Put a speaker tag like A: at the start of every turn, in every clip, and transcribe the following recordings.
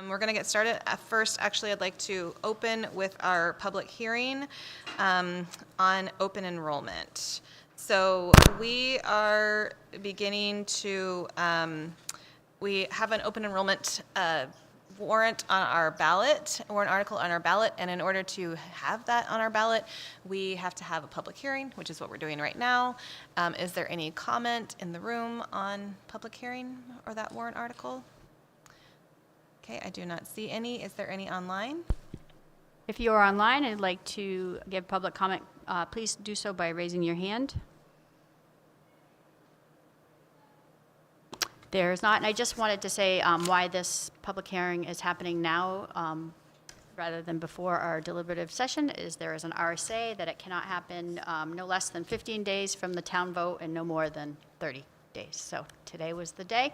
A: We're going to get started. At first, actually, I'd like to open with our public hearing on open enrollment. So we are beginning to, we have an open enrollment warrant on our ballot, or an article on our ballot, and in order to have that on our ballot, we have to have a public hearing, which is what we're doing right now. Is there any comment in the room on public hearing or that warrant article? Okay, I do not see any. Is there any online?
B: If you are online and would like to give public comment, please do so by raising your hand. There is not, and I just wanted to say why this public hearing is happening now rather than before our deliberative session is there is an RSA that it cannot happen no less than 15 days from the town vote and no more than 30 days. So today was the day,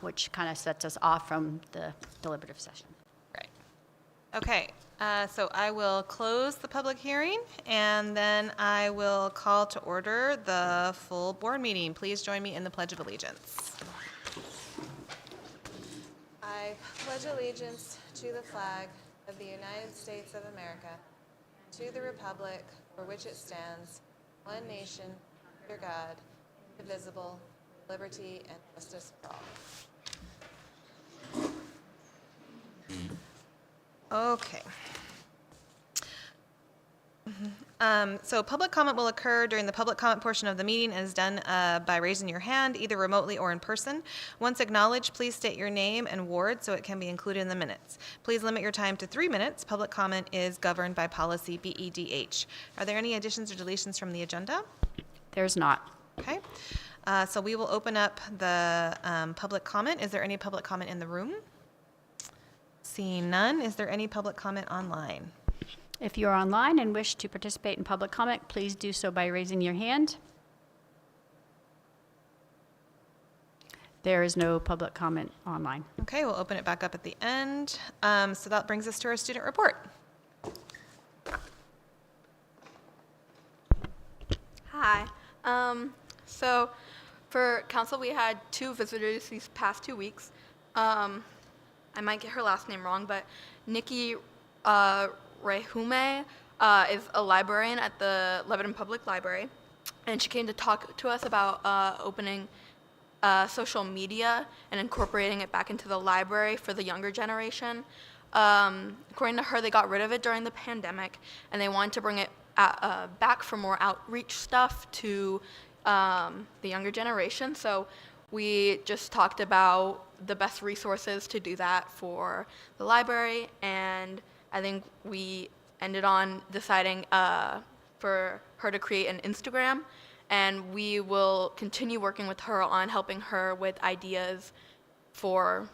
B: which kind of sets us off from the deliberative session.
A: Right. Okay, so I will close the public hearing and then I will call to order the full board meeting. Please join me in the Pledge of Allegiance. I pledge allegiance to the flag of the United States of America, to the republic for which it stands, one nation, under God, indivisible, liberty and justice for all. Okay. So public comment will occur during the public comment portion of the meeting and is done by raising your hand, either remotely or in person. Once acknowledged, please state your name and ward so it can be included in the minutes. Please limit your time to 3 minutes. Public comment is governed by policy BEDH. Are there any additions or deletions from the agenda?
B: There's not.
A: Okay. So we will open up the public comment. Is there any public comment in the room? Seeing none, is there any public comment online?
B: If you're online and wish to participate in public comment, please do so by raising your hand. There is no public comment online.
A: Okay, we'll open it back up at the end. So that brings us to our student report.
C: Hi. So for council, we had 2 visitors these past 2 weeks. I might get her last name wrong, but Nikki Rehume is a librarian at the Lebanon Public Library, and she came to talk to us about opening social media and incorporating it back into the library for the younger generation. According to her, they got rid of it during the pandemic, and they wanted to bring it back for more outreach stuff to the younger generation. So we just talked about the best resources to do that for the library, and I think we ended on deciding for her to create an Instagram, and we will continue working with her on helping her with ideas for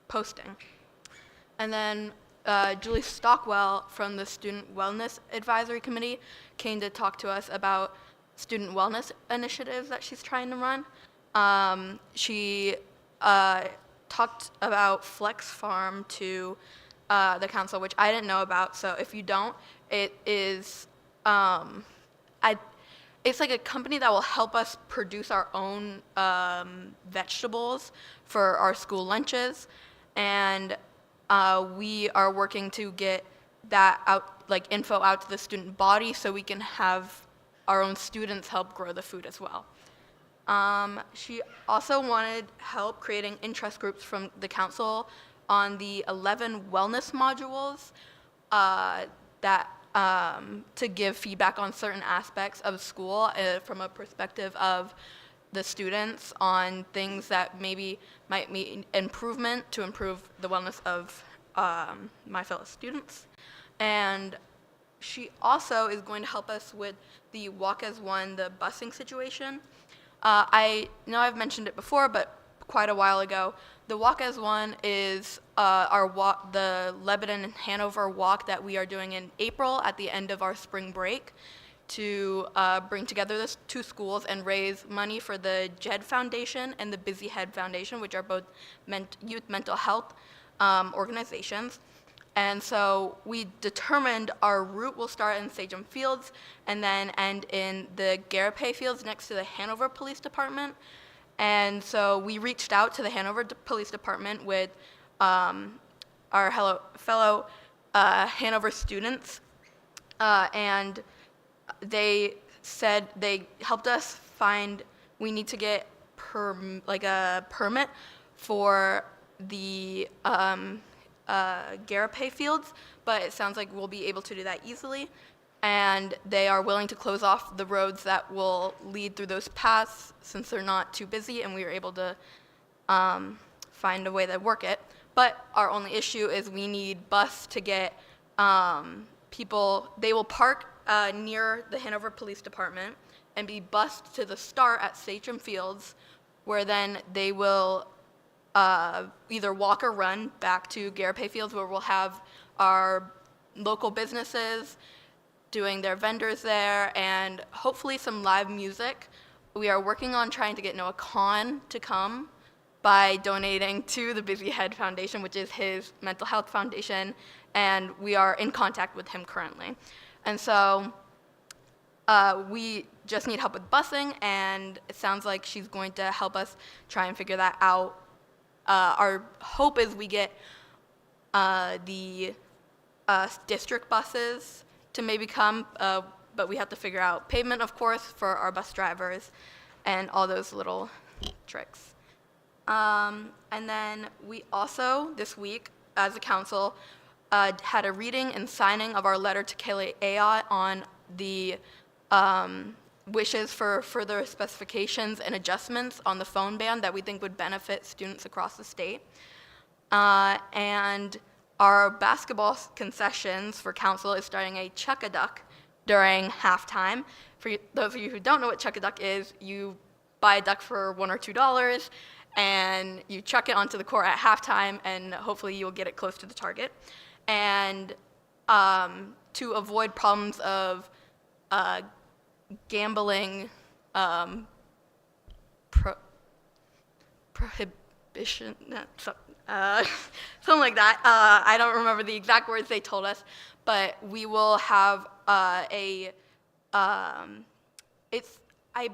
C: posting. And then Julie Stockwell from the Student Wellness Advisory Committee came to talk to us about student wellness initiatives that she's trying to run. She talked about Flex Farm to the council, which I didn't know about. So if you don't, it is it's like a company that will help us produce our own vegetables for our school lunches, and we are working to get that out, like info out to the student body, so we can have our own students help grow the food as well. She also wanted help creating interest groups from the council on the 11 wellness modules to give feedback on certain aspects of school from a perspective of the students on things that maybe might need improvement to improve the wellness of my fellow students. And she also is going to help us with the Walk as One, the busing situation. I know I've mentioned it before, but quite a while ago, the Walk as One is the Lebanon and Hanover walk that we are doing in April at the end of our spring break to bring together the 2 schools and raise money for the JED Foundation and the Busy Head Foundation, which are both youth mental health organizations. And so we determined our route will start in Sagem Fields and then end in the Garapay Fields next to the Hanover Police Department. And so we reached out to the Hanover Police Department with our fellow Hanover students, and they said they helped us find we need to get a permit for the Garapay fields, but it sounds like we'll be able to do that easily. And they are willing to close off the roads that will lead through those paths since they're not too busy, and we were able to find a way to work it. But our only issue is we need bus to get people. They will park near the Hanover Police Department and be bused to the start at Sachem Fields, where then they will either walk or run back to Garapay Fields, where we'll have our local businesses doing their vendors there, and hopefully some live music. We are working on trying to get Noah Kahn to come by donating to the Busy Head Foundation, which is his mental health foundation, and we are in contact with him currently. And so we just need help with busing, and it sounds like she's going to help us try and figure that out. Our hope is we get the district buses to maybe come, but we have to figure out payment, of course, for our bus drivers and all those little tricks. And then we also, this week, as a council, had a reading and signing of our letter to EEAA on the wishes for further specifications and adjustments on the phone ban that we think would benefit students across the state. And our basketball concessions for council is starting a chuck-a-duck during halftime. For those of you who don't know what chuck-a-duck is, you buy a duck for $1 or $2, and you chuck it onto the court at halftime, and hopefully you'll get it close to the target. And to avoid problems of gambling prohibition, something like that. I don't remember the exact words they told us, but we will have I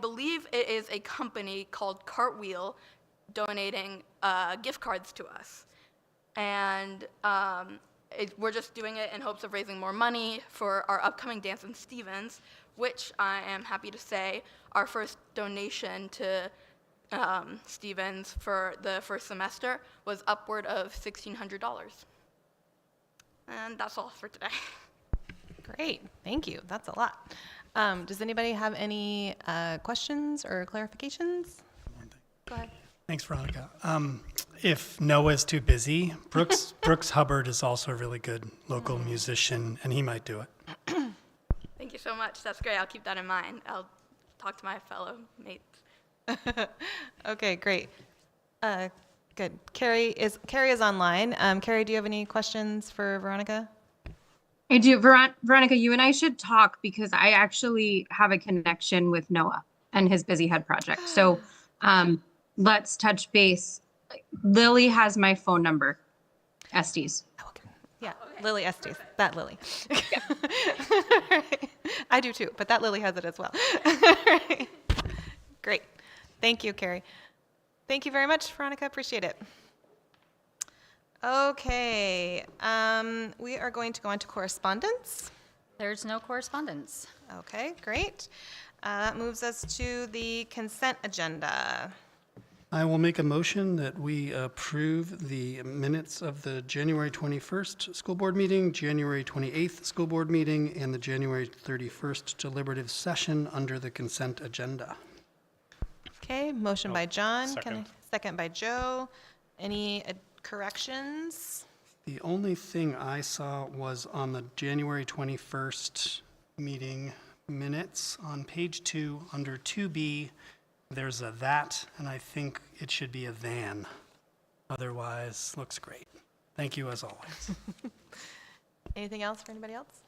C: believe it is a company called Cartwheel donating gift cards to us. And we're just doing it in hopes of raising more money for our upcoming dance in Stevens, which I am happy to say our first donation to Stevens for the first semester was upward of $1,600. And that's all for today.
A: Great, thank you. That's a lot. Does anybody have any questions or clarifications? Go ahead.
D: Thanks, Veronica. If Noah's too busy, Brooks Hubbard is also a really good local musician, and he might do it.
C: Thank you so much. That's great. I'll keep that in mind. I'll talk to my fellow mates.
A: Okay, great. Good. Carrie is online. Carrie, do you have any questions for Veronica?
E: I do. Veronica, you and I should talk because I actually have a connection with Noah and his Busy Head project. So let's touch base. Lily has my phone number, Estes.
A: Okay. Yeah, Lily Estes. That Lily. I do too, but that Lily has it as well. Great. Thank you, Carrie. Thank you very much, Veronica. Appreciate it. Okay, we are going to go on to correspondence.
B: There's no correspondence.
A: Okay, great. That moves us to the consent agenda.
D: I will make a motion that we approve the minutes of the January 21st school board meeting, January 28th school board meeting, and the January 31st deliberative session under the consent agenda.
A: Okay, motion by John.
F: Second.
A: Second by Joe. Any corrections?
D: The only thing I saw was on the January 21st meeting minutes on page 2 under 2B. There's a that, and I think it should be a than. Otherwise, looks great. Thank you as always.
A: Anything else for anybody else?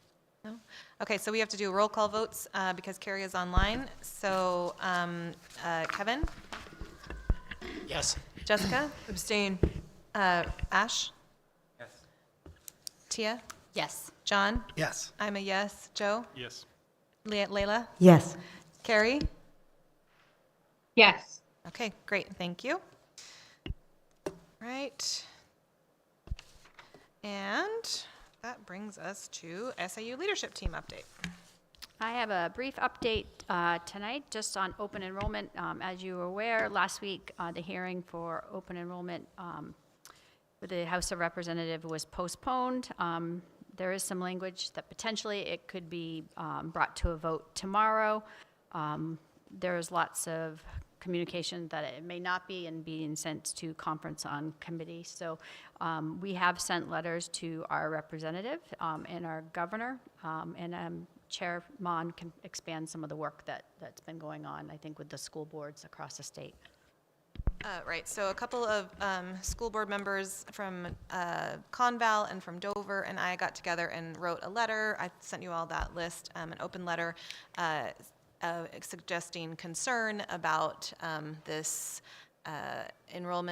A: No? Okay, so we have to do roll call votes because Carrie is online. So Kevin?
F: Yes.
A: Jessica?
G: Abstain.
A: Ash?
F: Yes.
A: Tia?
B: Yes.
A: John?
D: Yes.
A: I'm a yes. Joe?
F: Yes.
A: Layla?
G: Yes.
A: Carrie?
E: Yes.
A: Okay, great, thank you. Right. And that brings us to SAU leadership team update.
B: I have a brief update tonight just on open enrollment. As you were aware, last week, the hearing for open enrollment with the House of Representatives was postponed. There is some language that potentially it could be brought to a vote tomorrow. There's lots of communication that it may not be and being sent to conference on committee. So we have sent letters to our representative and our governor, and Chair Mon can expand some of the work that's been going on, I think, with the school boards across the state.
A: Right, so a couple of school board members from Conval and from Dover and I got together and wrote a letter. I sent you all that list, an open letter suggesting concern about this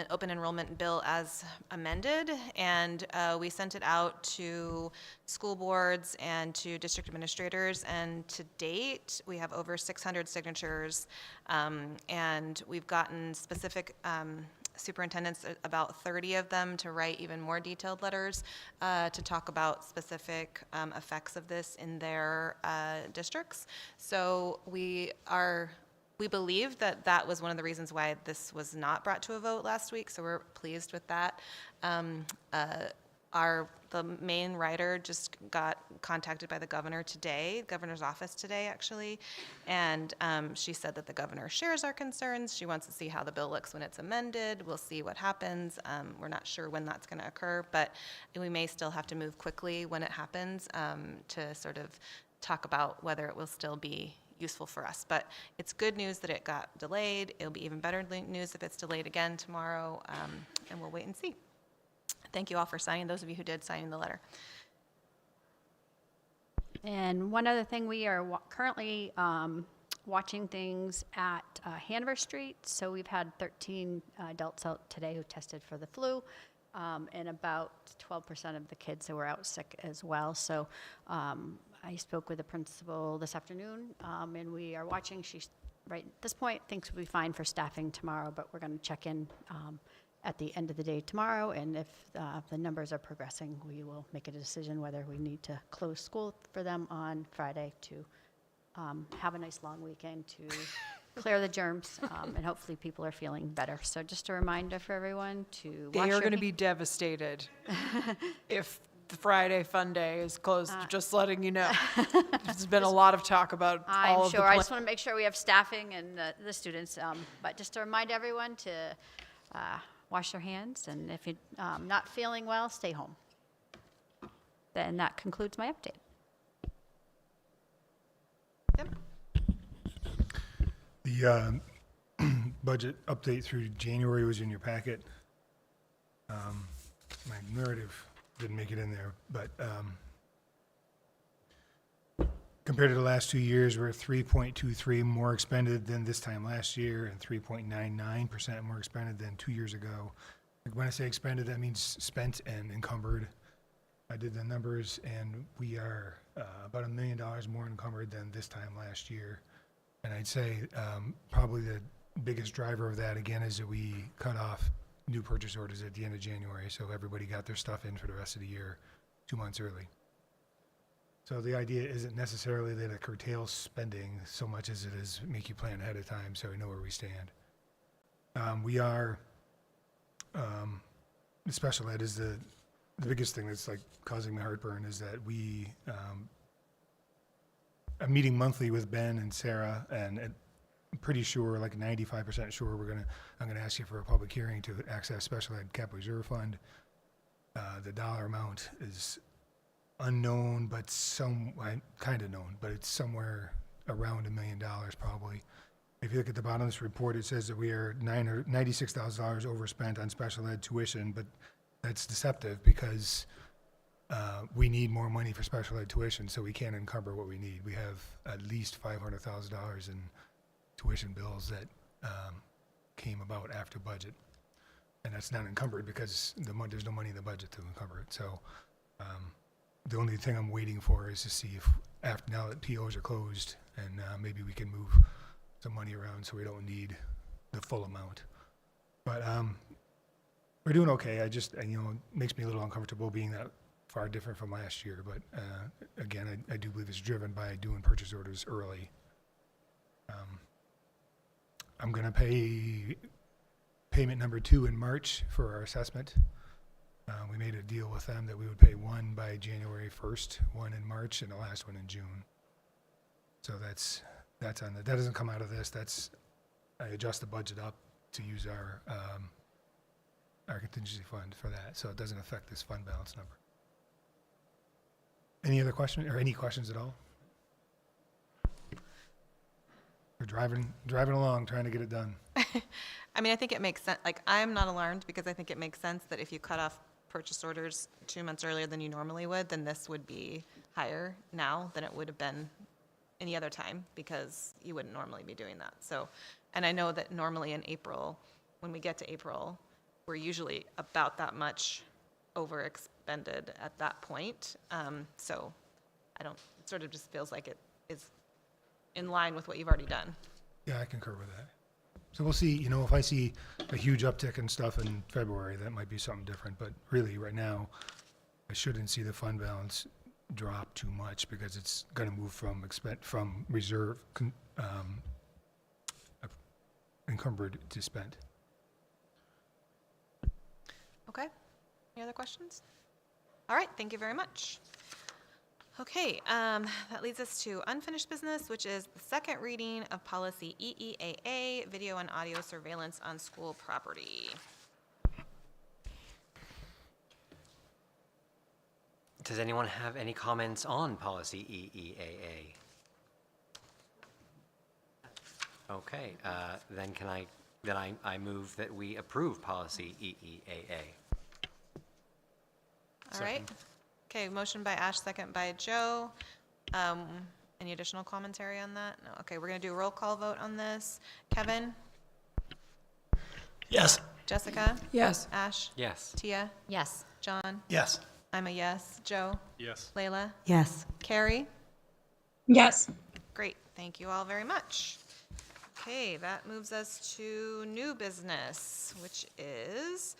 A: open enrollment bill as amended, and we sent it out to school boards and to district administrators, and to date we have over 600 signatures, and we've gotten specific superintendents, about 30 of them, to write even more detailed letters to talk about specific effects of this in their districts. So we believe that that was one of the reasons why this was not brought to a vote last week, so we're pleased with that. The main writer just got contacted by the governor today, governor's office today, actually, and she said that the governor shares our concerns. She wants to see how the bill looks when it's amended. We'll see what happens. We're not sure when that's going to occur, but we may still have to move quickly when it happens to sort of talk about whether it will still be useful for us. But it's good news that it got delayed. It'll be even better news if it's delayed again tomorrow, and we'll wait and see. Thank you all for signing, those of you who did signing the letter.
B: And one other thing, we are currently watching things at Hanover Street. So we've had 13 adults out today who tested for the flu, and about 12% of the kids who were out sick as well. So I spoke with the principal this afternoon, and we are watching. She's, right at this point, thinks we'll be fine for staffing tomorrow, but we're going to check in at the end of the day tomorrow, and if the numbers are progressing, we will make a decision whether we need to close school for them on Friday to have a nice long weekend to clear the germs, and hopefully people are feeling better. So just a reminder for everyone to
G: They
B: watch
G: are going to be devastated if the Friday fun day is closed, just letting you know. There's been a lot of talk about all
B: I'm
G: of
B: sure.
G: the
B: I just want to make sure we have staffing and the students, but just to remind everyone to wash their hands, and if you're not feeling well, stay home. Then that concludes my update.
A: Tim?
H: The budget update through January was in your packet. My narrative didn't make it in there, but compared to the last 2 years, we're 3.23 more expended than this time last year, and 3.99% more expended than 2 years ago. When I say expended, that means spent and encumbered. I did the numbers, and we are about $1 million more encumbered than this time last year. And I'd say probably the biggest driver of that, again, is that we cut off new purchase orders at the end of January, so everybody got their stuff in for the rest of the year 2 months early. So the idea isn't necessarily that it curtails spending so much as it is make you plan ahead of time so we know where we stand. We are, the special ed is the biggest thing that's like causing me heartburn is that we, I'm meeting monthly with Ben and Sarah, and I'm pretty sure, like 95% sure, I'm gonna ask you for a public hearing to access special ed capital reserve fund. The dollar amount is unknown, but kind of known, but it's somewhere around $1 million probably. If you look at the bottom of this report, it says that we are $96,000 overspent on special ed tuition, but that's deceptive because we need more money for special ed tuition, so we can't encumber what we need. We have at least $500,000 in tuition bills that came about after budget, and that's not encumbered because there's no money in the budget to encumber it. So the only thing I'm waiting for is to see if now that POs are closed, and maybe we can move some money around so we don't need the full amount. But we're doing okay. It makes me a little uncomfortable being that far different from last year, but again, I do believe it's driven by doing purchase orders early. I'm going to pay payment number 2 in March for our assessment. We made a deal with them that we would pay one by January 1st, one in March, and the last one in June. So that's on that doesn't come out of this. I adjust the budget up to use our contingency fund for that, so it doesn't affect this fund balance number. Any other questions, or any questions at all? We're driving along, trying to get it done.
A: I mean, I think it makes sense. Like, I'm not alarmed because I think it makes sense that if you cut off purchase orders 2 months earlier than you normally would, then this would be higher now than it would have been any other time, because you wouldn't normally be doing that. So, and I know that normally in April, when we get to April, we're usually about that much overexpended at that point. So it sort of just feels like it is in line with what you've already done.
H: Yeah, I concur with that. So we'll see, if I see a huge uptick and stuff in February, that might be something different. But really, right now, I shouldn't see the fund balance drop too much, because it's going to move from reserve encumbered to spent.
A: Okay. Any other questions? All right. Thank you very much. Okay. That leads us to unfinished business, which is the second reading of policy EEAA, video and audio surveillance on school property.
I: Does anyone have any comments on policy EEAA? Okay, then I move that we approve policy EEAA.
A: All right. Okay, motion by Ash, second by Joe. Any additional commentary on that? No. Okay, we're going to do a roll call vote on this. Kevin?
F: Yes.
A: Jessica?
G: Yes.
A: Ash?
I: Yes.
A: Tia?
B: Yes.
A: John?
F: Yes.
A: I'm a yes. Joe?
F: Yes.
A: Layla?
J: Yes.
A: Carrie?
E: Yes.
A: Great, thank you all very much. Okay, that moves us to new business, which is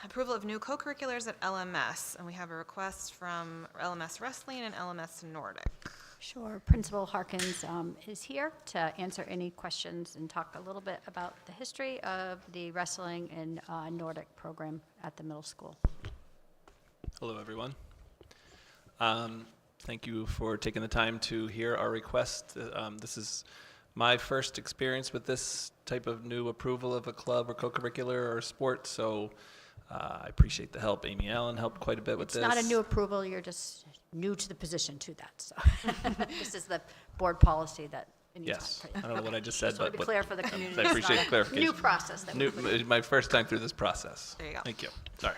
A: approval of new co-curriculars at LMS. And we have a request from LMS Wrestling and LMS Nordic.
B: Sure. Principal Harkins is here to answer any questions and talk a little bit about the history of the wrestling and Nordic program at the middle school.
K: Hello, everyone. Thank you for taking the time to hear our request. This is my first experience with this type of new approval of a club or co-curricular or sport, so I appreciate the help. Amy Allen helped quite a bit with this.
B: It's not a new approval, you're just new to the position to that, so. This is the board policy that it needs
K: Yes,
B: to
K: I don't know what I just said,
B: Just want to
K: but
B: be clear for the community.
K: I appreciate the
B: It's
K: clarification.
B: not a new process. That we're
K: My first time through this process.
A: There you go.
K: Thank you. Sorry.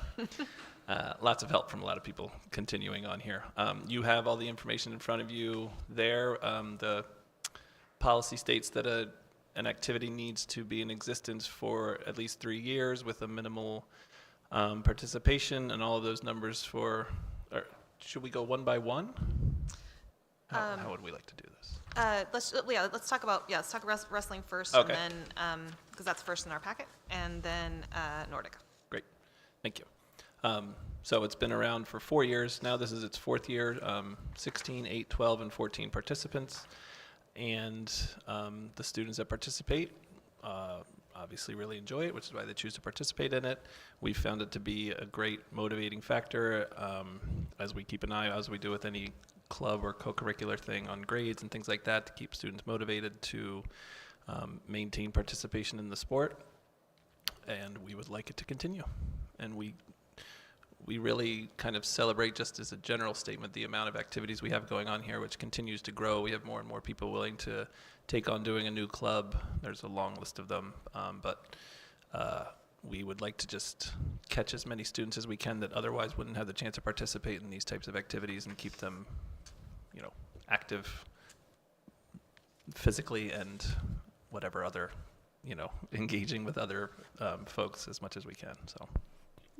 K: Lots of help from a lot of people continuing on here. You have all the information in front of you there. The policy states that an activity needs to be in existence for at least 3 years with a minimal participation, and all of those numbers for, should we go one by one? How would we like to do this?
A: Let's talk wrestling first,
K: Okay.
A: and then, because that's first in our packet, and then Nordic.
K: Great, thank you. So it's been around for 4 years now. This is its 4th year, 16, 8, 12, and 14 participants. And the students that participate obviously really enjoy it, which is why they choose to participate in it. We found it to be a great motivating factor as we keep an eye, as we do with any club or co-curricular thing, on grades and things like that, to keep students motivated to maintain participation in the sport. And we would like it to continue. And we really kind of celebrate, just as a general statement, the amount of activities we have going on here, which continues to grow. We have more and more people willing to take on doing a new club. There's a long list of them, but we would like to just catch as many students as we can that otherwise wouldn't have the chance to participate in these types of activities, and keep them, active physically and whatever other, engaging with other folks as much as we can. So.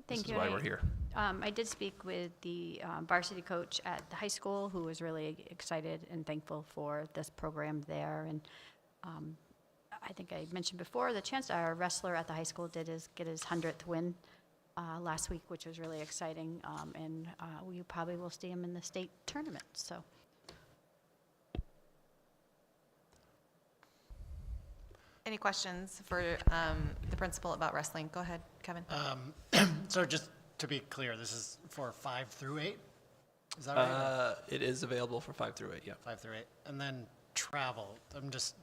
B: Thank you.
K: This is why we're here.
B: I did speak with the varsity coach at the high school, who was really excited and thankful for this program there. And I think I mentioned before, our wrestler at the high school did get his 100th win last week, which was really exciting. And we probably will see him in the state tournament, so.
A: Any questions for the principal about wrestling? Go ahead, Kevin.
F: So just to be clear, this is for 5 through 8? Is that right?
K: It is available for 5 through 8, yeah.
F: 5 through 8. And then travel.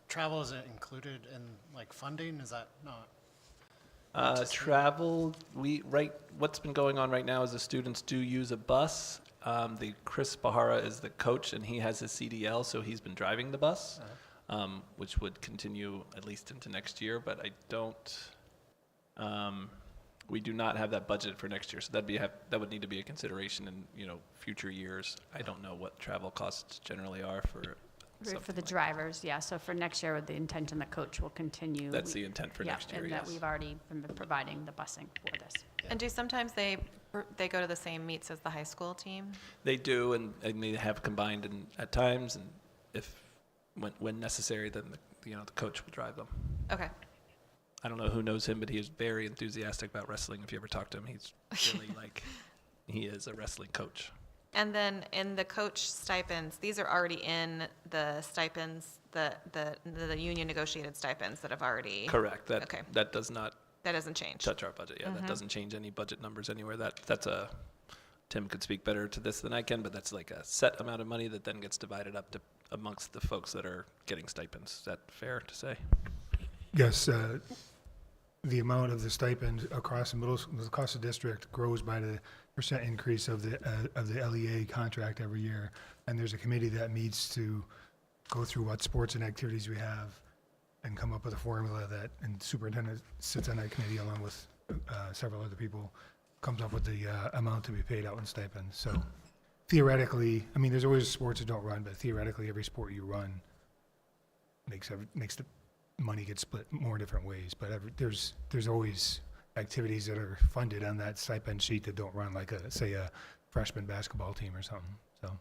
F: Travel is included in like funding? Is that not?
K: Travel, what's been going on right now is the students do use a bus. The Chris Bahara is the coach, and he has his CDL, so he's been driving the bus, which would continue at least into next year, but I don't, we do not have that budget for next year, so that would need to be a consideration in, future years. I don't know what travel costs generally are for
B: For
K: something
B: the
K: like
B: drivers, yeah. So for next year, with the intention the coach will continue.
K: That's the intent for next year,
B: And
K: yes.
B: that we've already been providing the busing for this.
A: And do sometimes they go to the same meets as the high school team?
K: They do, and they have combined at times, and when necessary, then the coach will drive them.
A: Okay.
K: I don't know who knows him, but he is very enthusiastic about wrestling. If you ever talk to him, he's really he is a wrestling coach.
A: And then in the coach stipends, these are already in the stipends, the union negotiated stipends that have already.
K: Correct.
A: Okay.
K: That does not
A: That doesn't change.
K: touch our budget. Yeah, that doesn't change any budget numbers anywhere. Tim could speak better to this than I can, but that's like a set amount of money that then gets divided up amongst the folks that are getting stipends. Is that fair to say?
H: Yes, the amount of the stipend across the district grows by the percent increase of the LEA contract every year. And there's a committee that meets to go through what sports and activities we have and come up with a formula and the superintendent sits on that committee along with several other people, comes up with the amount to be paid out in stipends. So theoretically, there's always sports that don't run, but theoretically every sport you run makes the money get split more different ways, but there's always activities that are funded on that stipend sheet that don't run, like say a freshman basketball team or something. So,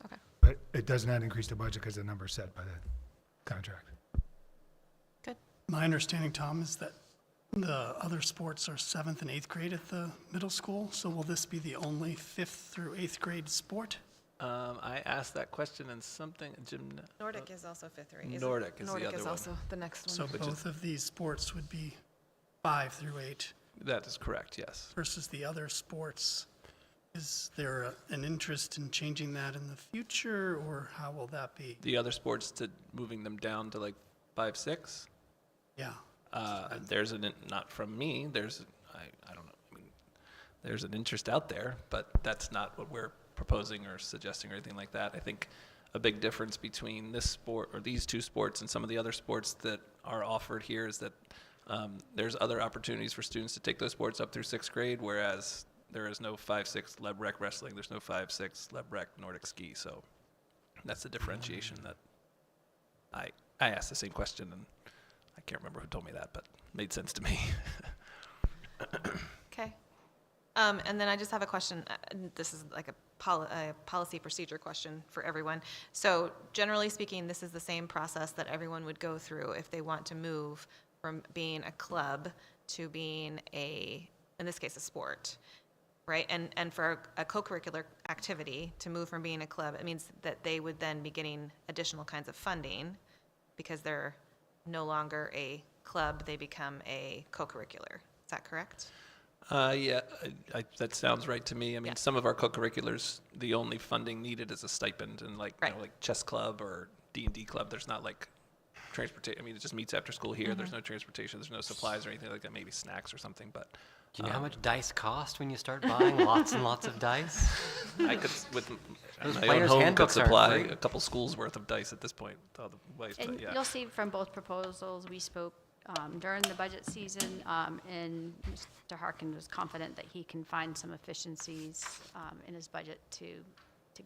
A: Okay.
H: But it does not increase the budget because the number's set by the contract.
A: Good.
D: My understanding, Tom, is that the other sports are 7th and 8th grade at the middle school, so will this be the only 5th through 8th grade sport?
K: I asked that question and
A: Nordic is also 5th through 8th.
K: Nordic is the
A: Nordic
K: other
A: is
K: one.
A: also the next one.
D: So both of these sports would be 5 through 8
K: That is correct, yes.
D: versus the other sports. Is there an interest in changing that in the future, or how will that be?
K: The other sports, to moving them down to like 5, 6?
D: Yeah.
K: There's not from me, I don't know, there's an interest out there, but that's not what we're proposing or suggesting or anything like that. I think a big difference between this sport or these two sports and some of the other sports that are offered here is that there's other opportunities for students to take those sports up through 6th grade, whereas there is no 5-6 Leb Rec wrestling, there's no 5-6 Leb Rec Nordic ski. So that's the differentiation that I asked the same question, and I can't remember who told me that, but it made sense to me.
A: Okay. And then I just have a question. This is like a policy procedure question for everyone. So generally speaking, this is the same process that everyone would go through if they want to move from being a club to being in this case, a sport, right? And for a co-curricular activity to move from being a club, it means that they would then be getting additional kinds of funding because they're no longer a club, they become a co-curricular. Is that correct?
K: Yeah, that sounds right to me.
A: Yeah.
K: Some of our co-curriculars, the only funding needed is a stipend, and like chess club or D&D club, there's not like transportation. It just meets after school here. There's no transportation, there's no supplies or anything like that. Maybe snacks or something, but.
I: Do you know how much dice cost when you start buying lots and lots of dice?
K: I could, with
I: Those
K: my own
I: players'
K: home, could
I: handbooks aren't
K: supply
I: free.
K: a couple schools worth of dice at this point. All the ways,
B: And
K: but yeah.
B: you'll see from both proposals, we spoke during the budget season, and Mr. Harkin was confident that he can find some efficiencies in his budget to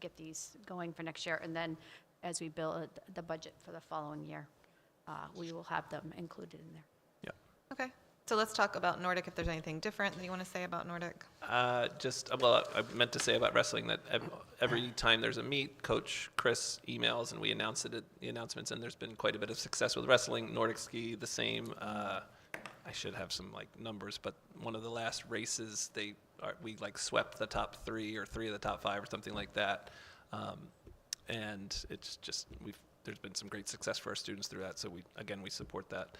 B: get these going for next year. And then as we build the budget for the following year, we will have them included in there.
K: Yeah.
A: Okay. So let's talk about Nordic, if there's anything different that you want to say about Nordic.
K: I meant to say about wrestling that every time there's a meet, Coach Chris emails and we announce it at the announcements, and there's been quite a bit of success with wrestling. Nordic ski, the same. I should have some like numbers, but one of the last races, we like swept the top 3 or 3 of the top 5 or something like that. And it's just, there's been some great success for our students through that. So we support that.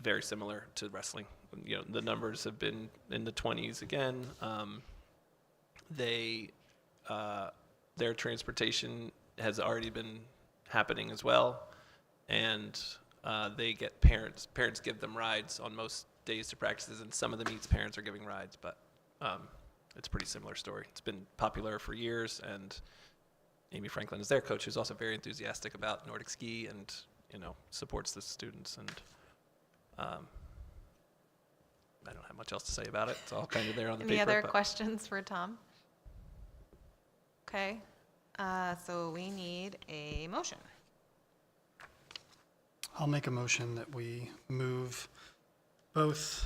K: Very similar to wrestling. You know, the numbers have been in the 20s again. Their transportation has already been happening as well. And they get parents give them rides on most days to practices, and some of the meets parents are giving rides, but it's a pretty similar story. It's been popular for years, and Amy Franklin is their coach, who's also very enthusiastic about Nordic ski and, you know, supports the students. And I don't have much else to say about it. It's all kind of there on the paper.
A: Any other
K: but
A: questions for Tom? Okay, so we need a motion.
D: I'll make a motion that we move both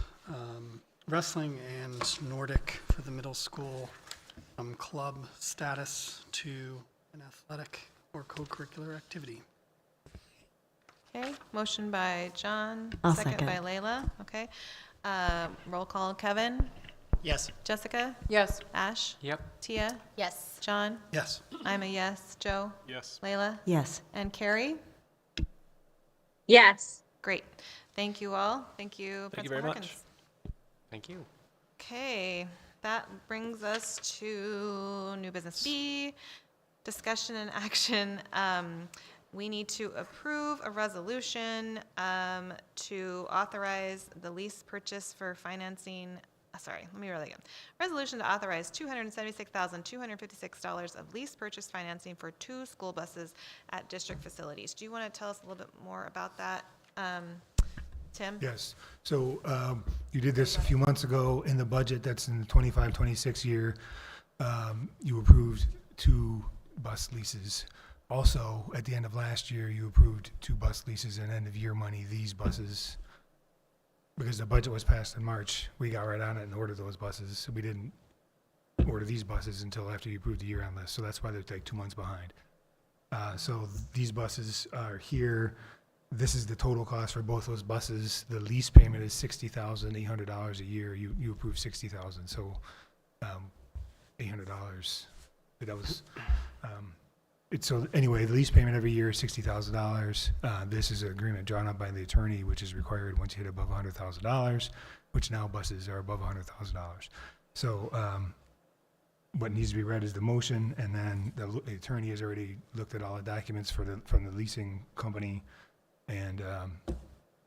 D: wrestling and Nordic for the middle school from club status to an athletic or co-curricular activity.
A: Okay, motion by John,
J: I'll
A: second by
J: second.
A: Layla. Okay, roll call, Kevin,
F: Yes.
A: Jessica,
G: Yes.
A: Ash,
I: Yep.
A: Tia,
B: Yes.
A: John,
D: Yes.
A: I'm a yes, Joe,
F: Yes.
A: Layla,
J: Yes.
A: and Carrie.
E: Yes.
A: Great, thank you all. Thank you,
K: Thank you
A: Principal
K: very much.
A: Harkins.
I: Thank you.
A: Okay, that brings us to new business B, discussion and action. We need to approve a resolution to authorize the lease purchase for financing, sorry, let me read that again. Resolution to authorize $276,256 of lease purchase financing for 2 school buses at district facilities. Do you want to tell us a little bit more about that, Tim?
H: Yes. So you did this a few months ago in the budget that's in the 25-26 year. You approved 2 bus leases. Also, at the end of last year, you approved 2 bus leases and end of year money, these buses. Because the budget was passed in March, we got right on it and ordered those buses. So we didn't order these buses until after you approved the year-end list. So that's why they're like 2 months behind. So these buses are here. This is the total cost for both those buses. The lease payment is $60,800 a year. You approved $60,000, so $800. But that was. So anyway, the lease payment every year is $60,000. This is an agreement drawn up by the attorney, which is required once you hit above $100,000, which now buses are above $100,000. So what needs to be read is the motion, and then the attorney has already looked at all the documents from the leasing company and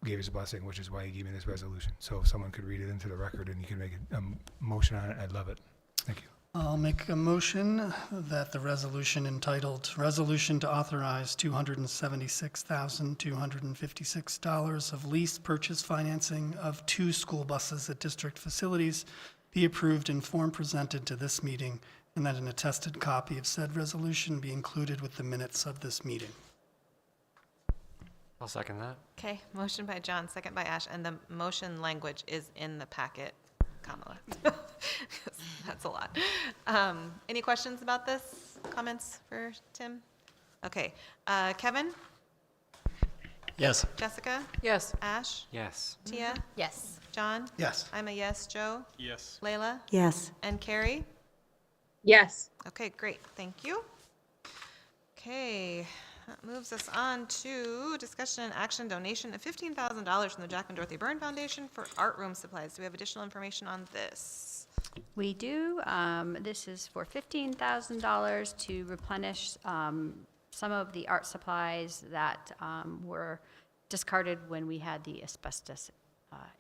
H: gave us a blessing, which is why he gave me this resolution. So if someone could read it into the record and you can make a motion on it, I'd love it. Thank you.
D: I'll make a motion that the resolution entitled Resolution to Authorize $276,256 of lease purchase financing of 2 school buses at district facilities be approved in form presented to this meeting, and that an attested copy of said resolution be included with the minutes of this meeting.
I: I'll second that.
A: Okay, motion by John, second by Ash, and the motion language is in the packet, Kamala. That's a lot. Any questions about this? Comments for Tim? Okay, Kevin,
F: Yes.
A: Jessica,
G: Yes.
A: Ash,
I: Yes.
A: Tia,
B: Yes.
A: John,
D: Yes.
A: I'm a yes, Joe,
F: Yes.
A: Layla,
J: Yes.
A: and Carrie.
E: Yes.
A: Okay, great, thank you. Okay, that moves us on to discussion and action donation of $15,000 from the Jack and Dorothy Byrne Foundation for art room supplies. Do we have additional information on this?
B: We do. This is for $15,000 to replenish some of the art supplies that were discarded when we had the asbestos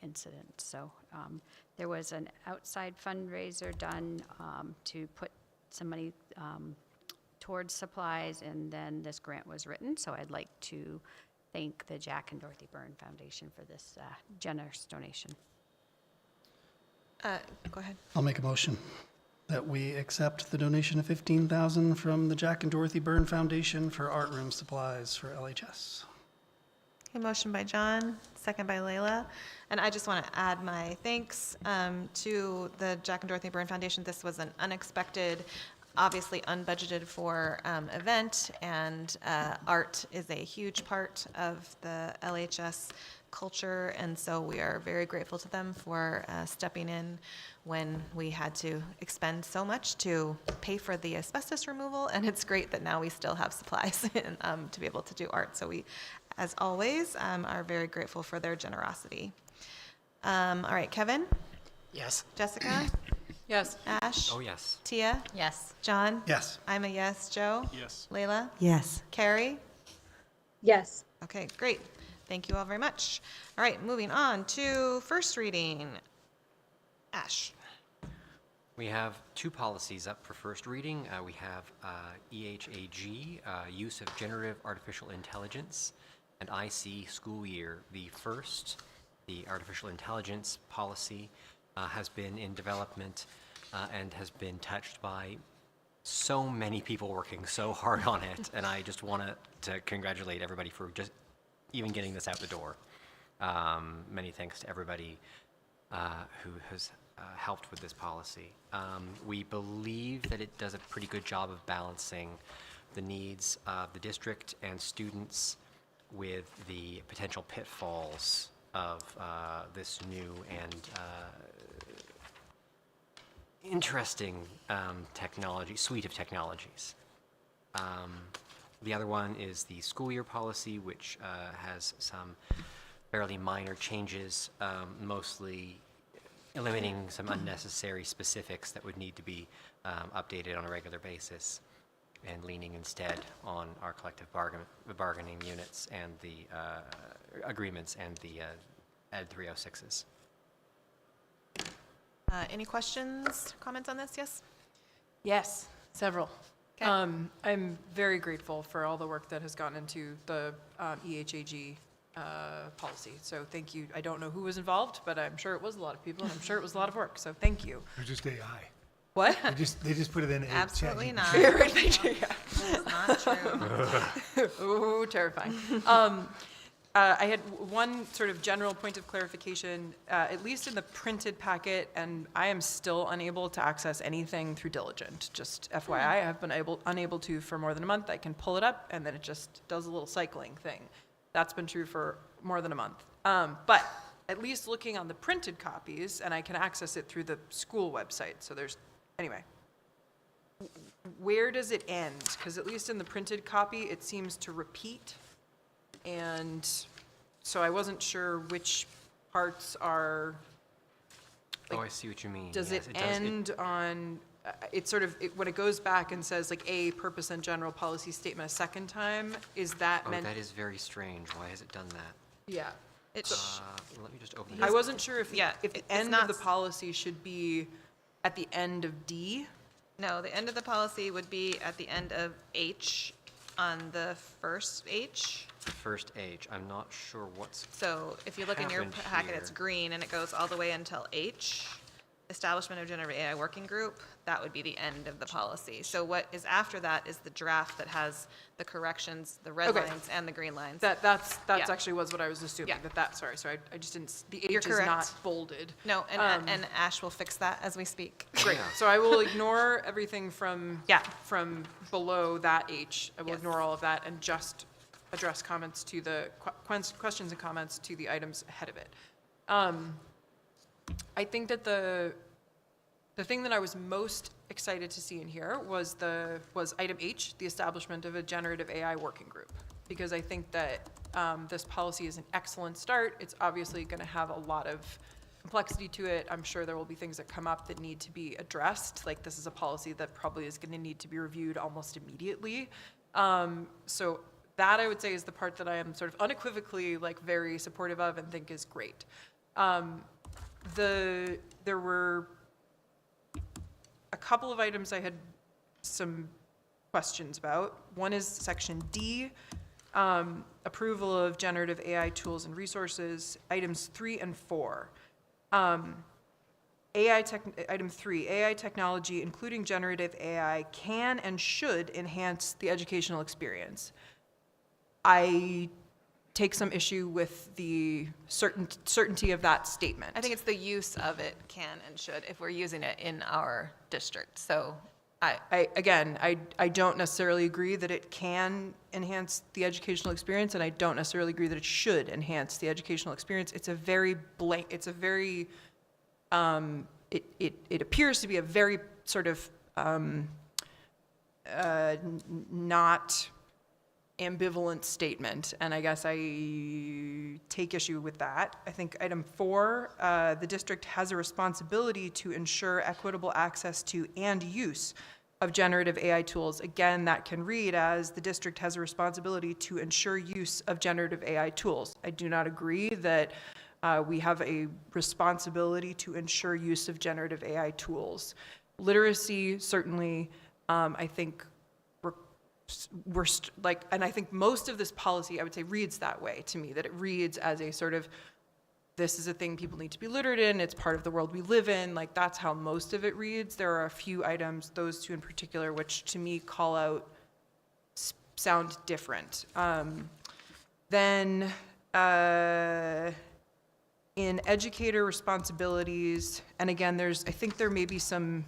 B: incident. So there was an outside fundraiser done to put some money towards supplies, and then this grant was written. So I'd like to thank the Jack and Dorothy Byrne Foundation for this generous donation.
A: Go ahead.
D: I'll make a motion that we accept the donation of $15,000 from the Jack and Dorothy Byrne Foundation for art room supplies for LHS.
A: Okay, motion by John, second by Layla. And I just want to add my thanks to the Jack and Dorothy Byrne Foundation. This was an unexpected, obviously unbudgeted for event, and art is a huge part of the LHS culture, and so we are very grateful to them for stepping in when we had to expend so much to pay for the asbestos removal, and it's great that now we still have supplies to be able to do art. So we, as always, are very grateful for their generosity. All right, Kevin?
F: Yes.
A: Jessica?
G: Yes.
A: Ash?
I: Oh, yes.
A: Tia?
B: Yes.
A: John?
D: Yes.
A: I'm a yes. Joe?
K: Yes.
A: Layla?
C: Yes.
A: Carrie?
E: Yes.
A: Okay, great. Thank you all very much. All right, moving on to first reading. Ash?
I: We have two policies up for first reading. We have EHAG, use of generative artificial intelligence, and IC school year. The first, the artificial intelligence policy, has been in development and has been touched by so many people working so hard on it, and I just want to congratulate everybody for just even getting this out the door. Many thanks to everybody who has helped with this policy. We believe that it does a pretty good job of balancing the needs of the district and students with the potential pitfalls of this new and interesting suite of technologies. The other one is the school year policy, which has some fairly minor changes, mostly eliminating some unnecessary specifics that would need to be updated on a regular basis, and leaning instead on our collective bargaining units and the agreements and the Ed 306s.
A: Any questions, comments on this? Yes?
G: Yes, several.
A: Okay.
G: I'm very grateful for all the work that has gone into the EHAG policy. So thank you. I don't know who was involved, but I'm sure it was a lot of people, and I'm sure it was a lot of work. So thank you.
H: It was just AI.
G: What?
H: They just put it in.
A: Absolutely not.
G: That's
A: That's not true.
G: Oh, terrifying. I had one sort of general point of clarification, at least in the printed packet, and I am still unable to access anything through Diligent. Just FYI, I have been unable to for more than a month. I can pull it up, and then it just does a little cycling thing. That's been true for more than a month. But at least looking on the printed copies, and I can access it through the school website. So anyway. Where does it end? Because at least in the printed copy, it seems to repeat. And so I wasn't sure which parts are,
I: Oh, I see what you mean.
G: does
I: Yes,
G: it
I: does.
G: end on, it's sort of, when it goes back and says like a purpose and general policy statement a second time, is that
I: Oh,
G: meant?
I: that is very strange. Why has it done that?
G: Yeah.
I: Let me just open it
G: I
I: up.
G: wasn't sure if the
A: it's
G: end
A: not
G: of the policy should be at the end of D.
A: No, the end of the policy would be at the end of H on the first H.
I: First H. I'm not sure what's.
A: So if you look in your
I: happened
A: packet, it's
I: here.
A: green, and it goes all the way until H, establishment of generative AI working group. That would be the end of the policy. So what is after that is the draft that has the corrections, the red
G: Okay.
A: lines and the green lines.
G: That's
A: Yeah.
G: actually was what I was assuming,
A: Yeah.
G: sorry, so I just didn't, the
A: You're
G: H is not
A: correct.
G: bolded.
A: No, and Ash will fix that as we speak.
G: Great, so I will ignore everything from,
A: Yeah.
G: from below that H. I will
A: Yes.
G: ignore all of that and just address comments to the, questions and comments to the items ahead of it. I think that the thing that I was most excited to see in here was item H, the establishment of a generative AI working group. Because I think that this policy is an excellent start. It's obviously going to have a lot of complexity to it. I'm sure there will be things that come up that need to be addressed. Like this is a policy that probably is going to need to be reviewed almost immediately. So that I would say is the part that I am sort of unequivocally like very supportive of and think is great. There were a couple of items I had some questions about. One is section D, approval of generative AI tools and resources, items 3 and 4. Item 3, AI technology, including generative AI, can and should enhance the educational experience. I take some issue with the certainty of that statement.
A: I think it's the use of it can and should if we're using it in our district. So
G: I don't necessarily agree that it can enhance the educational experience, and I don't necessarily agree that it should enhance the educational experience. It's a very it appears to be a very sort of not ambivalent statement, and I guess I take issue with that. I think item 4, the district has a responsibility to ensure equitable access to and use of generative AI tools. Again, that can read as the district has a responsibility to ensure use of generative AI tools. I do not agree that we have a responsibility to ensure use of generative AI tools. Literacy, certainly, I think and I think most of this policy, I would say, reads that way to me, that it reads as a sort of, this is a thing people need to be literate in, it's part of the world we live in, like that's how most of it reads. There are a few items, those two in particular, which to me call out, sound different. Then in educator responsibilities, and again, I think there may be some,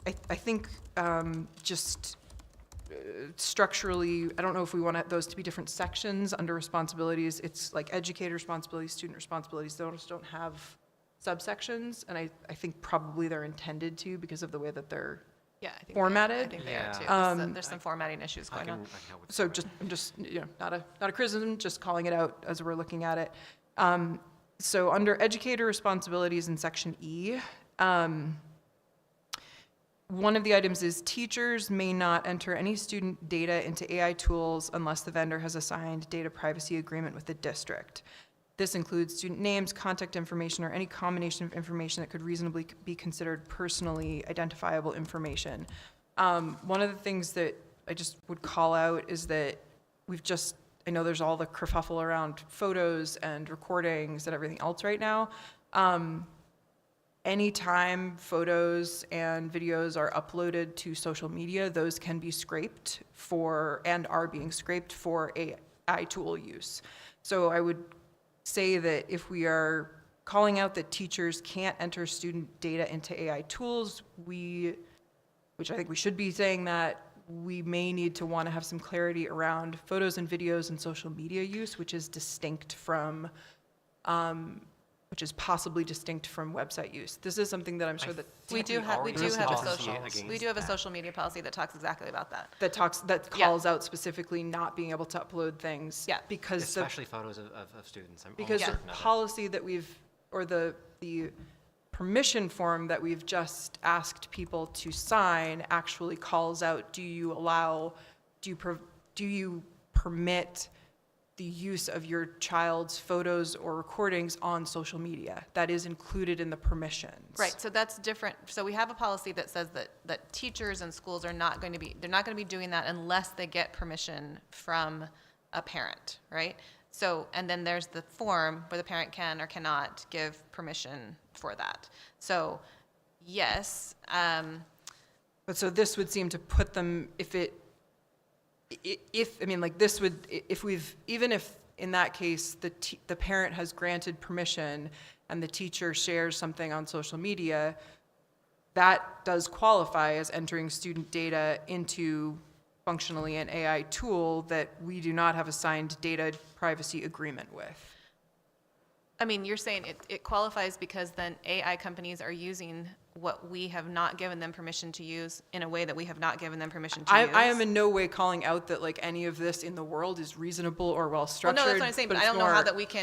G: I think just structurally, I don't know if we want those to be different sections under responsibilities. It's like educator responsibilities, student responsibilities. Those don't have subsections, and I think probably they're intended to because of the way that they're formatted.
A: I think they are too. There's some formatting issues going on.
G: So I'm just not a criticism, just calling it out as we're looking at it. So under educator responsibilities in section E, one of the items is teachers may not enter any student data into AI tools unless the vendor has a signed data privacy agreement with the district. This includes student names, contact information, or any combination of information that could reasonably be considered personally identifiable information. One of the things that I just would call out is that I know there's all the kerfuffle around photos and recordings and everything else right now. Anytime photos and videos are uploaded to social media, those can be scraped and are being scraped for AI tool use. So I would say that if we are calling out that teachers can't enter student data into AI tools, which I think we should be saying that, we may need to want to have some clarity around photos and videos and social media use, which is distinct from which is possibly distinct from website use. This is something that I'm sure that
A: We do have a social media policy that talks exactly about that.
G: that calls out specifically not being able to upload things.
A: Yeah.
G: Because
I: Especially photos of students.
G: because the
I: certain of it.
G: policy that the permission form that we've just asked people to sign actually calls out, do you permit the use of your child's photos or recordings on social media? That is included in the permissions.
A: Right, so that's different. So we have a policy that says that teachers and schools are not going to be doing that unless they get permission from a parent, right? So, and then there's the form where the parent can or cannot give permission for that. So, yes.
G: But so this would seem to put them, even if in that case the parent has granted permission and the teacher shares something on social media, that does qualify as entering student data into functionally an AI tool that we do not have a signed data privacy agreement with.
A: I mean, you're saying it qualifies because then AI companies are using what we have not given them permission to use in a way that we have not given them permission to use.
G: I am in no way calling out that like any of this in the world is reasonable or well structured.
A: Well, no, that's what I'm saying, but I don't know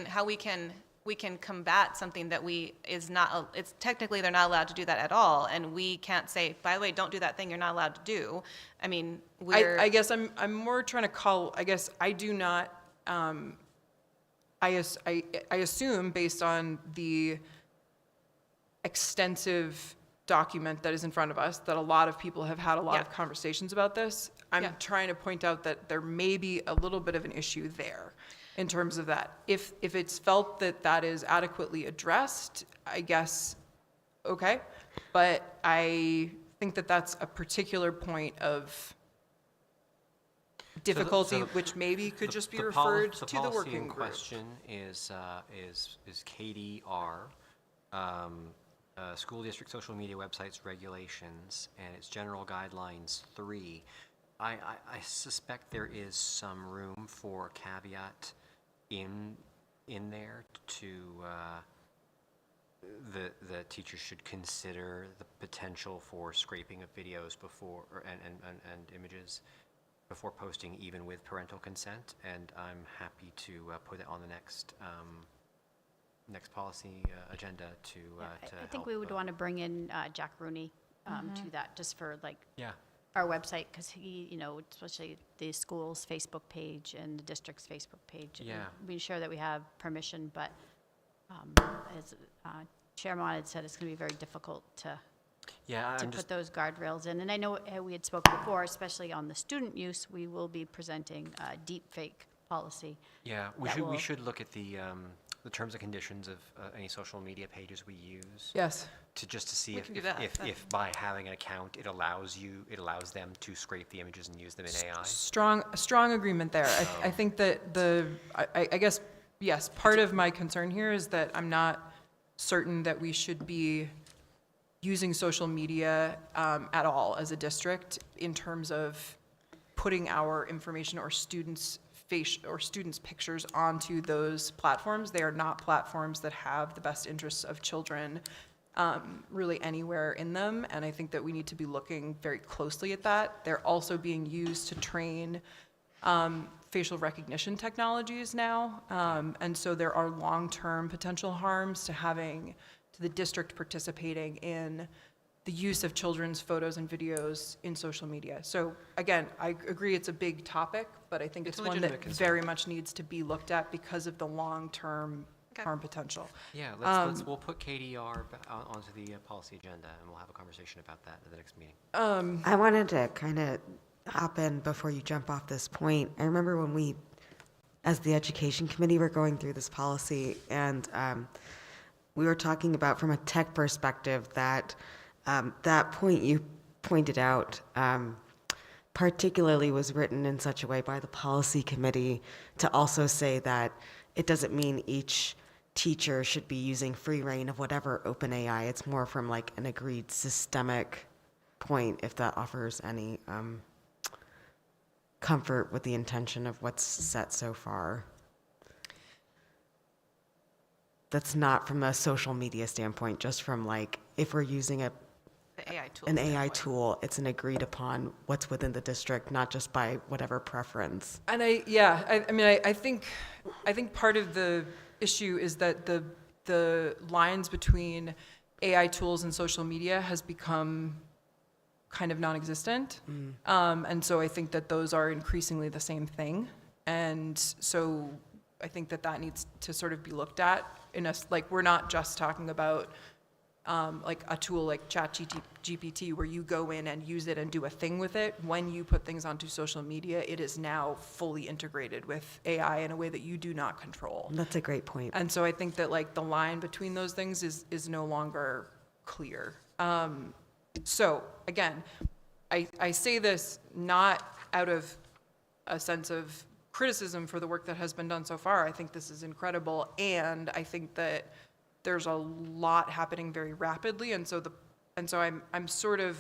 A: how we can combat something that it's technically they're not allowed to do that at all, and we can't say, by the way, don't do that thing you're not allowed to do. I mean,
G: I guess I'm more trying to call, I guess I do not, I assume based on the extensive document that is in front of us that a lot of people have had a lot of conversations about this. I'm trying to point out that there may be a little bit of an issue there in terms of that. If it's felt that is adequately addressed, I guess, okay. But I think that that's a particular point of difficulty, which maybe could just be referred to the working group.
I: The policy in question is KDR. School District Social Media Websites Regulations, and it's General Guidelines 3. I suspect there is some room for caveat in there to the teachers should consider the potential for scraping of videos before and images before posting, even with parental consent. And I'm happy to put it on the next policy agenda to
B: I think we would want to bring in Jack Rooney to that, just for like
I: Yeah.
B: our website, because he, especially the school's Facebook page and the district's Facebook page.
I: Yeah.
B: We ensure that we have permission, but as Chairman had said, it's going to be very difficult to
I: Yeah, I'm
B: put
I: just,
B: those guardrails in. And I know we had spoken before, especially on the student use, we will be presenting a deep fake policy.
I: yeah, we
B: that
I: should we
B: will-
I: should look at the terms and conditions of any social media pages we use.
G: Yes.
I: To see
G: We can do that.
I: if by having an account it allows them to scrape the images and use them in AI.
G: Strong agreement there. I think that I guess, yes, part of my concern here is that I'm not certain that we should be using social media at all as a district in terms of putting our information or students' pictures onto those platforms. They are not platforms that have the best interests of children really anywhere in them, and I think that we need to be looking very closely at that. They're also being used to train facial recognition technologies now, and so there are long-term potential harms to the district participating in the use of children's photos and videos in social media. So again, I agree it's a big topic, but I think
I: It's
G: it's
I: a
G: one
I: legitimate
G: that
I: concern.
G: very much needs to be looked at because of the long-term harm potential.
I: Yeah, we'll put KDR onto the policy agenda, and we'll have a conversation about that at the next meeting.
J: I wanted to kind of hop in before you jump off this point. I remember when we, as the education committee, were going through this policy, and we were talking about, from a tech perspective, that that point you pointed out particularly was written in such a way by the policy committee to also say that it doesn't mean each teacher should be using free reign of whatever OpenAI. It's more from like an agreed systemic point, if that offers any comfort with the intention of what's set so far. That's not from a social media standpoint, just from like, if we're using
A: The AI tool.
J: an AI tool, it's an agreed upon what's within the district, not just by whatever preference.
G: And I think part of the issue is that the lines between AI tools and social media has become kind of non-existent. And so I think that those are increasingly the same thing. And so I think that needs to sort of be looked at like, we're not just talking about like a tool like ChatGPT where you go in and use it and do a thing with it. When you put things onto social media, it is now fully integrated with AI in a way that you do not control.
J: That's a great point.
G: And so I think that like the line between those things is no longer clear. So again, I say this not out of a sense of criticism for the work that has been done so far. I think this is incredible, and I think that there's a lot happening very rapidly, and so I'm sort of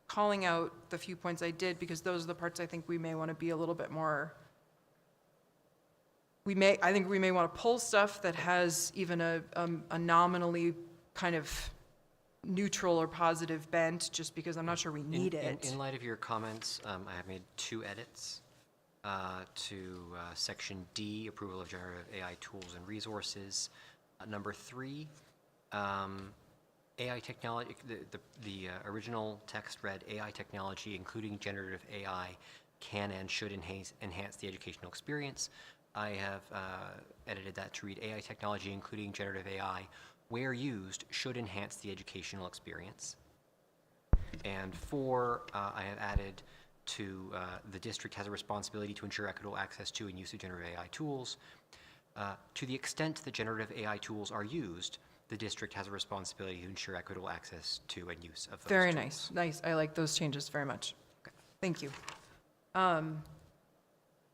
G: calling out the few points I did because those are the parts I think we may want to be a little bit more. I think we may want to pull stuff that has even a nominally kind of neutral or positive bent, just because I'm not sure we need it.
I: In light of your comments, I have made 2 edits to Section D, approval of generative AI tools and resources. Number 3, AI technology, the original text read, AI technology, including generative AI, can and should enhance the educational experience. I have edited that to read, AI technology, including generative AI, where used, should enhance the educational experience. And 4, I have added to the district has a responsibility to ensure equitable access to and use of generative AI tools. To the extent that generative AI tools are used, the district has a responsibility to ensure equitable access to and use of those
G: Very
I: tools.
G: nice. I like those changes very much. Thank you.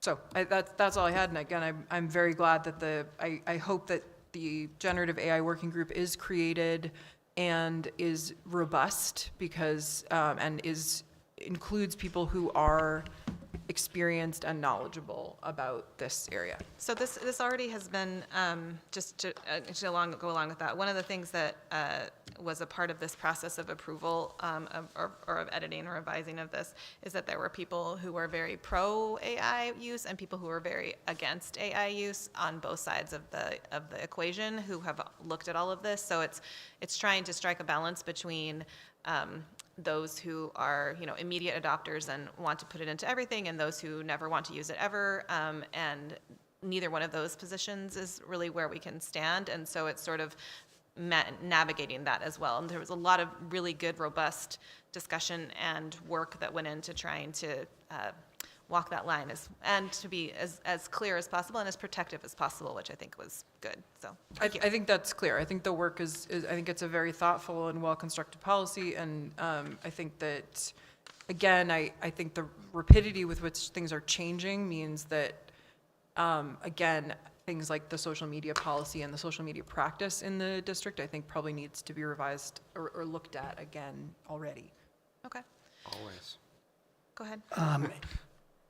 G: So that's all I had, and again, I'm very glad that I hope that the generative AI working group is created and is robust because, and includes people who are experienced and knowledgeable about this area.
A: So this already has been, just to go along with that, one of the things that was a part of this process of approval or of editing or revising of this is that there were people who were very pro AI use and people who were very against AI use on both sides of the equation who have looked at all of this. So it's trying to strike a balance between those who are, immediate adopters and want to put it into everything, and those who never want to use it ever. And neither one of those positions is really where we can stand. And so it's sort of navigating that as well. And there was a lot of really good, robust discussion and work that went into trying to walk that line and to be as clear as possible and as protective as possible, which I think was good. So
G: I think that's clear. I think the work is I think it's a very thoughtful and well-constructed policy, and I think that, again, I think the rapidity with which things are changing means that, again, things like the social media policy and the social media practice in the district, I think probably needs to be revised or looked at again already.
A: Okay,
I: Always.
A: go ahead.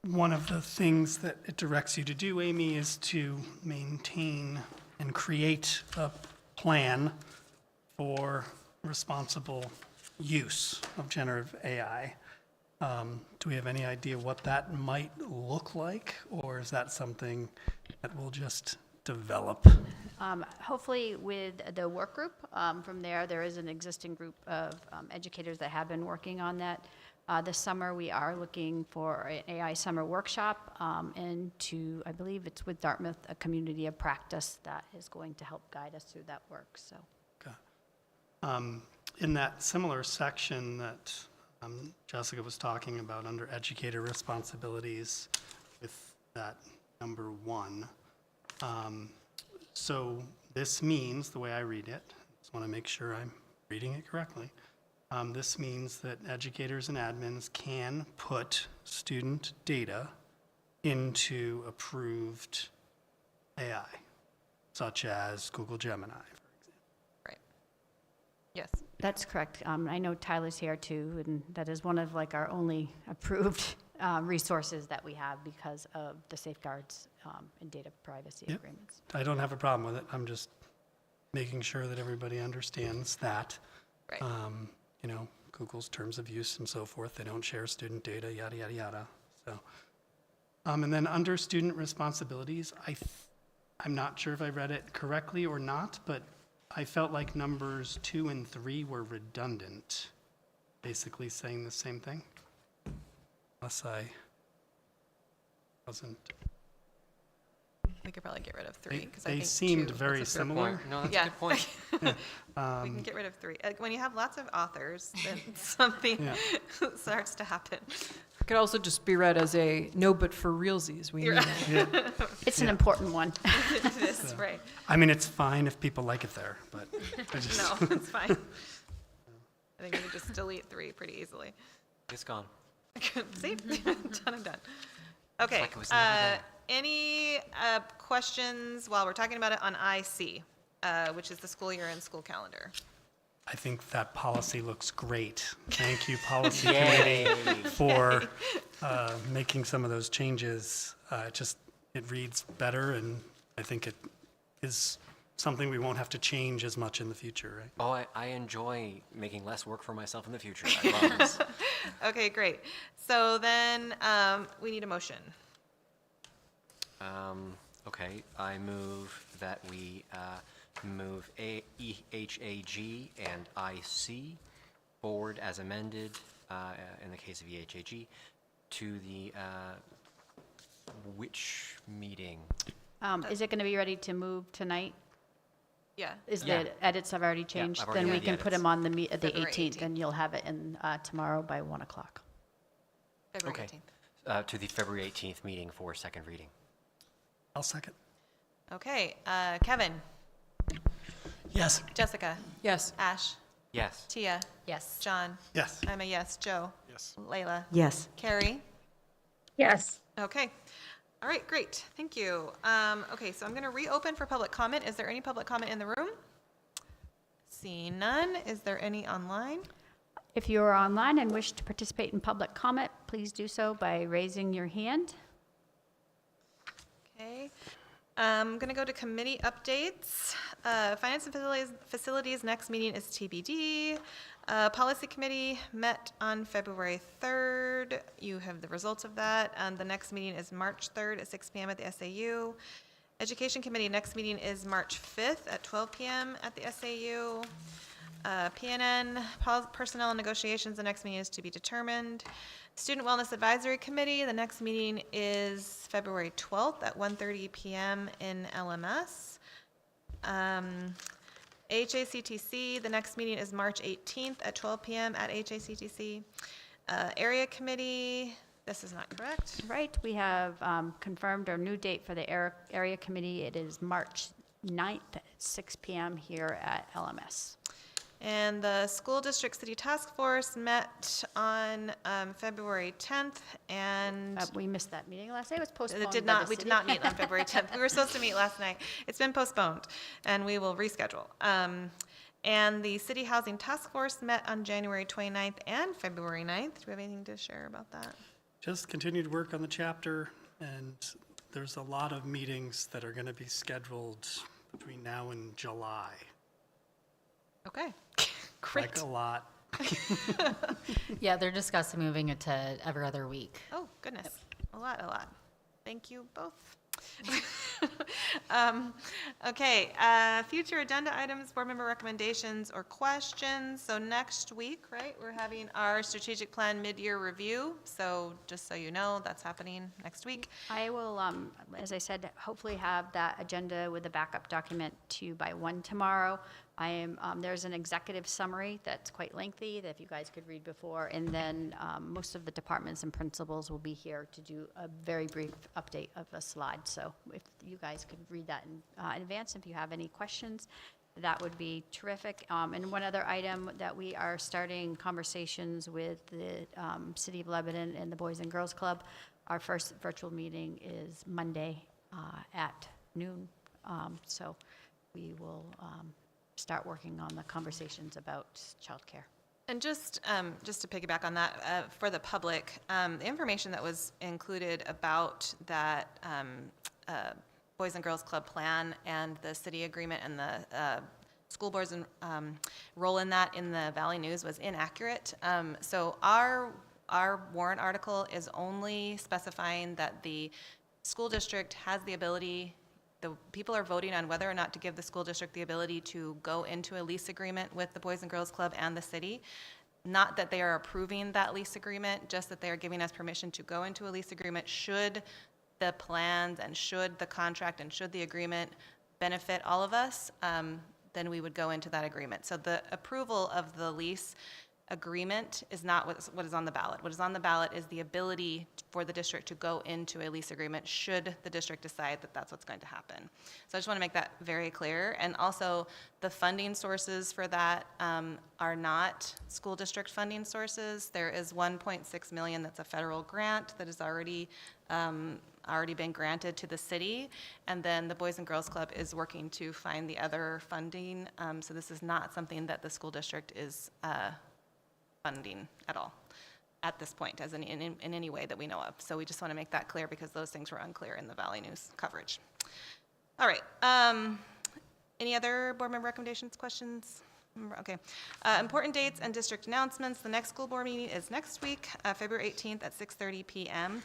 D: One of the things that it directs you to do, Amy, is to maintain and create a plan for responsible use of generative AI. Do we have any idea what that might look like, or is that something that will just develop?
B: Hopefully with the work group, from there is an existing group of educators that have been working on that. This summer, we are looking for an AI summer workshop, and I believe it's with Dartmouth, a community of practice that is going to help guide us through that work, so.
D: Okay. In that similar section that Jessica was talking about under educator responsibilities with that number 1, so this means, the way I read it, just want to make sure I'm reading it correctly, this means that educators and admins can put student data into approved AI, such as Google Gemini, for example.
A: Right. Yes.
B: That's correct. I know Tyler's here too, and that is one of our only approved resources that we have because of the safeguards and data privacy
D: Yep.
B: agreements.
D: I don't have a problem with it. I'm just making sure that everybody understands that.
A: Right.
D: Google's terms of use and so forth, they don't share student data, yada, yada, yada. So, and then under student responsibilities, I'm not sure if I read it correctly or not, but I felt like numbers 2 and 3 were redundant, basically saying the same thing. Unless I wasn't.
A: We could probably get rid of 3 because I
D: They
A: think
D: seemed
A: 2
D: very
A: is a
D: similar.
I: No, that's
A: Yeah.
I: a good point.
A: we can get rid of 3. When you have lots of authors, then something
D: Yeah.
A: starts to happen.
G: It could also just be read as a no, but for realsies, we need it.
B: It's an important one.
A: It is, right.
D: I mean, it's fine if people like it there, but I just.
A: No, it's fine. I think we can just delete 3 pretty easily.
I: It's gone.
A: See, done and done. Okay,
I: like it was never there.
A: any questions while we're talking about it on IC, which is the school year and school calendar?
D: I think that policy looks great. Thank you, Policy Committee, for making some of those changes. It reads better, and I think it is something we won't have to change as much in the future, right?
I: Oh, I enjoy making less work for myself in the future, I promise.
A: Okay, great. So then we need a motion.
I: Okay, I move that we move EHAG and IC forward as amended in the case of EHAG to the which meeting?
B: Is it going to be ready to move tonight?
A: Yeah.
B: Is
I: Yeah.
B: the edits have already changed?
I: I've already
B: Then we
I: made the
B: can put
I: edits.
B: them on the
A: February
B: 18th, and you'll have it in tomorrow by 1 o'clock.
A: February
I: Okay.
A: 18th.
I: To the February 18th meeting for second reading.
D: I'll second.
A: Okay, Kevin,
D: Yes.
A: Jessica,
G: Yes.
A: Ash,
I: Yes.
A: Tia,
B: Yes.
A: John,
D: Yes.
A: I'm a yes, Joe,
K: Yes.
A: Layla,
J: Yes.
A: Carrie.
E: Yes.
A: Okay. All right, great. Thank you. Okay, so I'm going to reopen for public comment. Is there any public comment in the room? Seeing none, is there any online?
B: If you are online and wish to participate in public comment, please do so by raising your hand.
A: Okay. I'm going to go to committee updates. Finance and Facilities, next meeting is TBD. Policy Committee met on February 3rd. You have the results of that. The next meeting is March 3rd at 6 p.m. at the SAU. Education Committee, next meeting is March 5th at 12 p.m. at the SAU. PNN, Personnel and Negotiations, the next meeting is to be determined. Student Wellness Advisory Committee, the next meeting is February 12th at 1:30 p.m. in LMS. HACTC, the next meeting is March 18th at 12 p.m. at HACTC. Area Committee, this is not correct.
B: Right, we have confirmed our new date for the area committee. It is March 9th at 6 p.m. here at LMS.
A: And the School District City Task Force met on February 10th, and
B: We missed that meeting last night. It was postponed.
A: we did
B: by the
A: not
B: city.
A: meet on February 10th. We were supposed to meet last night. It's been postponed, and we will reschedule. And the City Housing Task Force met on January 29th and February 9th. Do we have anything to share about that?
D: Just continued work on the chapter, and there's a lot of meetings that are going to be scheduled between now and July.
A: Okay, great.
D: Like a lot.
L: Yeah, they're discussing moving it to every other week.
A: Oh, goodness, a lot. Thank you both. Okay, future agenda items, board member recommendations or questions. So next week, right, we're having our strategic plan mid-year review. So just so you know, that's happening next week.
B: I will, as I said, hopefully have that agenda with the backup document to you by 1 tomorrow. There's an executive summary that's quite lengthy that if you guys could read before, and then most of the departments and principals will be here to do a very brief update of a slide. So if you guys could read that in advance, if you have any questions, that would be terrific. And one other item that we are starting conversations with the City of Lebanon and the Boys and Girls Club. Our first virtual meeting is Monday at noon. So we will start working on the conversations about childcare.
A: And just to piggyback on that, for the public, the information that was included about that Boys and Girls Club plan and the city agreement and the school board's role in that in the Valley News was inaccurate. So our warrant article is only specifying that the school district has the ability, the people are voting on whether or not to give the school district the ability to go into a lease agreement with the Boys and Girls Club and the city. Not that they are approving that lease agreement, just that they are giving us permission to go into a lease agreement should the plans and should the contract and should the agreement benefit all of us, then we would go into that agreement. So the approval of the lease agreement is not what is on the ballot. What is on the ballot is the ability for the district to go into a lease agreement should the district decide that that's what's going to happen. So I just want to make that very clear. And also the funding sources for that are not school district funding sources. There is $1.6 million that's a federal grant that is already been granted to the city, and then the Boys and Girls Club is working to find the other funding. So this is not something that the school district is funding at all at this point, as in any way that we know of. So we just want to make that clear because those things were unclear in the Valley News coverage. All right. Any other board member recommendations, questions? Okay. Important dates and district announcements. The next school board meeting is next week, February 18th at 6:30 p.m.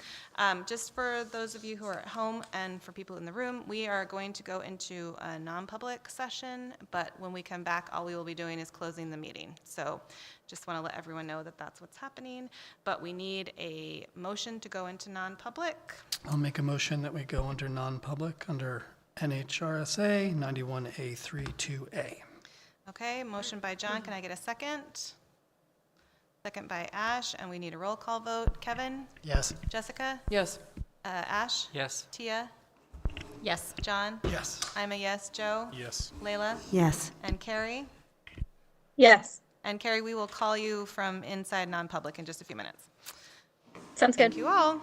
A: Just for those of you who are at home and for people in the room, we are going to go into a non-public session, but when we come back, all we will be doing is closing the meeting. So just want to let everyone know that that's what's happening, but we need a motion to go into non-public.
D: I'll make a motion that we go under non-public under NHRSA 91A32A.
A: Okay, motion by John. Can I get a second? Second by Ash, and we need a roll call vote. Kevin?
F: Yes.
A: Jessica?
G: Yes.
A: Ash?
I: Yes.
A: Tia?
L: Yes.
A: John?
F: Yes.
A: I'm a yes. Joe?
F: Yes.
A: Layla?
J: Yes.
A: And Carrie?
E: Yes.
A: And Carrie, we will call you from inside non-public in just a few minutes.
E: Sounds
A: Thank you all.